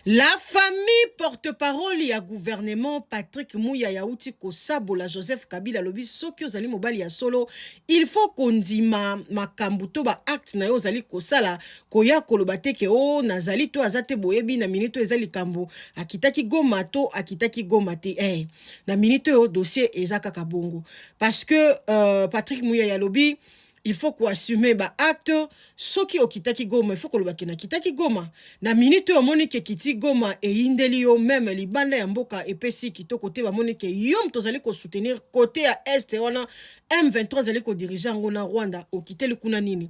La famille porte-parole ya gouvernement Patrick Mouya Yaouti Kosabola Joseph Kabila lobi soki ozali mobali ya solo il faut kondima makambu to ba acte na yo ozali kosala koya koloba te ke o nazali to azate boyebi na minute ezali kambu akitaki goma to akitaki goma te na minute yo dossier eza kaka bongo parce que Patrick Mouya ya lobi il faut qu'on assume ba acte soki okitaki goma il faut que na kitaki goma na minute o monique kiti goma e indeli yo même libanda ya mboka epesi kitoko te ba monique yom tozali ko soutenir côté à est wana M23 zali ko diriger ngona Rwanda okiteli kuna nini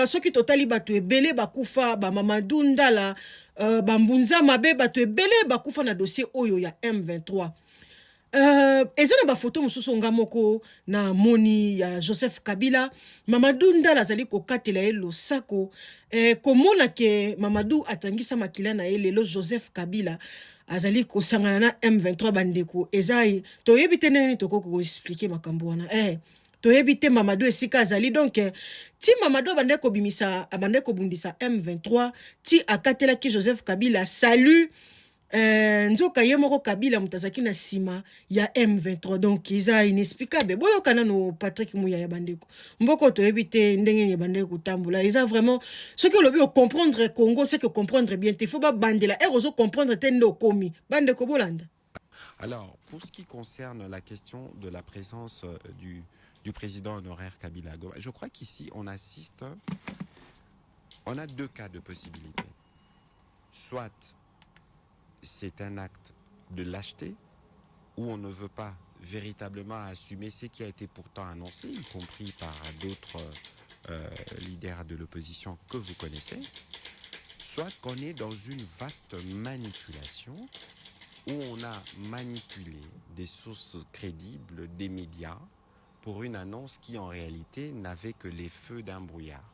soki totali bato ebele bakufa ba Mamadou Ndala ba Mbunza mabe bato ebele bakufa na dossier oyo ya M23. Eza na ba photo mosusu nga moko na moni ya Joseph Kabila Mamadou Ndala azali kokatela ye losako komona ke Mamadou atangisa makila na ye lelo Joseph Kabila azali kosangana na M23 bandeko ezai toyebi te nini tokoko ko expliquer makambo wana toyebi te Mamadou esika azali donc ti Mamadou bandeko bimisa abandeko bundisa M23 ti akatela ki Joseph Kabila salut nzoka ye moko Kabila mutazaki na sima ya M23 donc iza inexplicable boyo kana no Patrick Mouya ya bandeko mboko to ebite ndenge ni bandeko tambula iza vraiment ce que lobi o comprendre Congo c'est que comprendre bien te faut ba bandela ozo comprendre te ndo komi bandeko bolanda. Alors pour ce qui concerne la question de la présence du président honoraire Kabila Goma, je crois qu'ici on a deux cas de possibilité. Soit c'est un acte de lâcheté où on ne veut pas véritablement assumer ce qui a été pourtant annoncé, y compris par d'autres leaders de l'opposition que vous connaissez, soit qu'on est dans une vaste manipulation où on a manipulé des sources crédibles, des médias, pour une annonce qui en réalité n'avait que les feux d'un brouillard.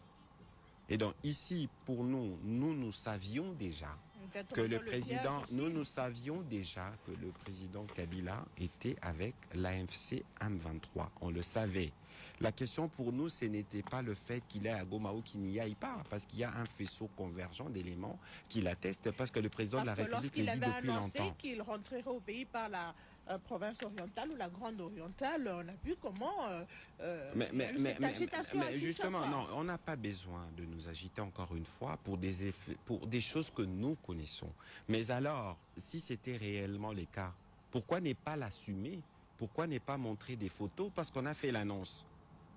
Et donc ici, pour nous savions déjà que le président, nous savions déjà que le président Kabila était avec l'AFC M23. On le savait. La question pour nous, ce n'était pas le fait qu'il est à Goma ou qu'il n'y aille pas, parce qu'il y a un faisceau convergent d'éléments qui l'attestent, parce que le président de la République le dit depuis longtemps. Lorsqu'il avait annoncé qu'il rentrerait au pays par la province orientale ou la grande orientale, on a vu comment mais justement, non, on n'a pas besoin de nous agiter encore une fois pour des choses que nous connaissons. Mais alors, si c'était réellement le cas, pourquoi ne pas l'assumer? Pourquoi ne pas montrer des photos? Parce qu'on a fait l'annonce.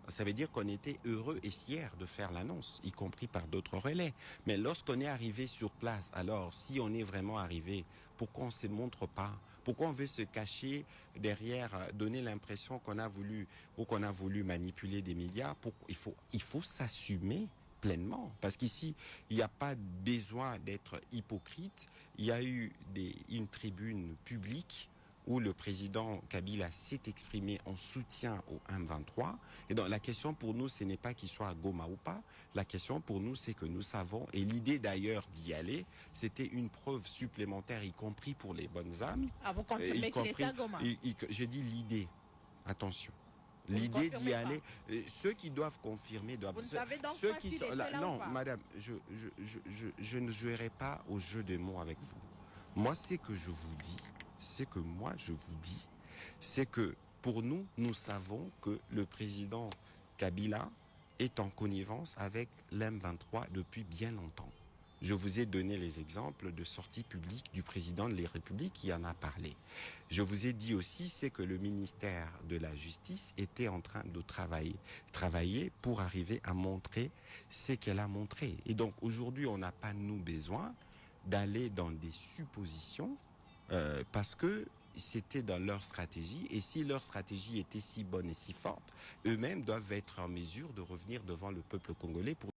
Ça veut dire qu'on était heureux et fiers de faire l'annonce, y compris par d'autres relais. Mais lorsqu'on est arrivé sur place, alors si on est vraiment arrivé, pourquoi on ne se montre pas? Pourquoi on veut se cacher derrière, donner l'impression qu'on a voulu ou qu'on a voulu manipuler des médias? Il faut s'assumer pleinement. Parce qu'ici, il n'y a pas besoin d'être hypocrite. Il y a eu une tribune publique où le président Kabila s'est exprimé en soutien au M23. Et donc la question pour nous, ce n'est pas qu'il soit à Goma ou pas. La question pour nous, c'est que nous savons, et l'idée d'ailleurs d'y aller, c'était une preuve supplémentaire, y compris pour les bonnes âmes. Ah, vous confirmez qu'il était à Goma? J'ai dit l'idée, attention. L'idée d'y aller, ceux qui doivent confirmer doivent... Vous ne savez donc ceux pas qui s'il sont était là, là non, ou pas? madame, je ne jouerai pas au jeu de mots avec vous. Moi, c'est que je vous dis, c'est que pour nous, nous savons que le président Kabila est en connivence avec l'M23 depuis bien longtemps. Je vous ai donné les exemples de sorties publiques du président de la République qui en a parlé. Je vous ai dit aussi, c'est que le ministère de la Justice était en train de travailler pour arriver à montrer ce qu'elle a montré. Et donc aujourd'hui, on n'a pas, nous, besoin d'aller dans des suppositions parce que c'était dans leur stratégie, et si leur stratégie était si bonne et si forte, eux-mêmes doivent être en mesure de revenir devant le peuple congolais pour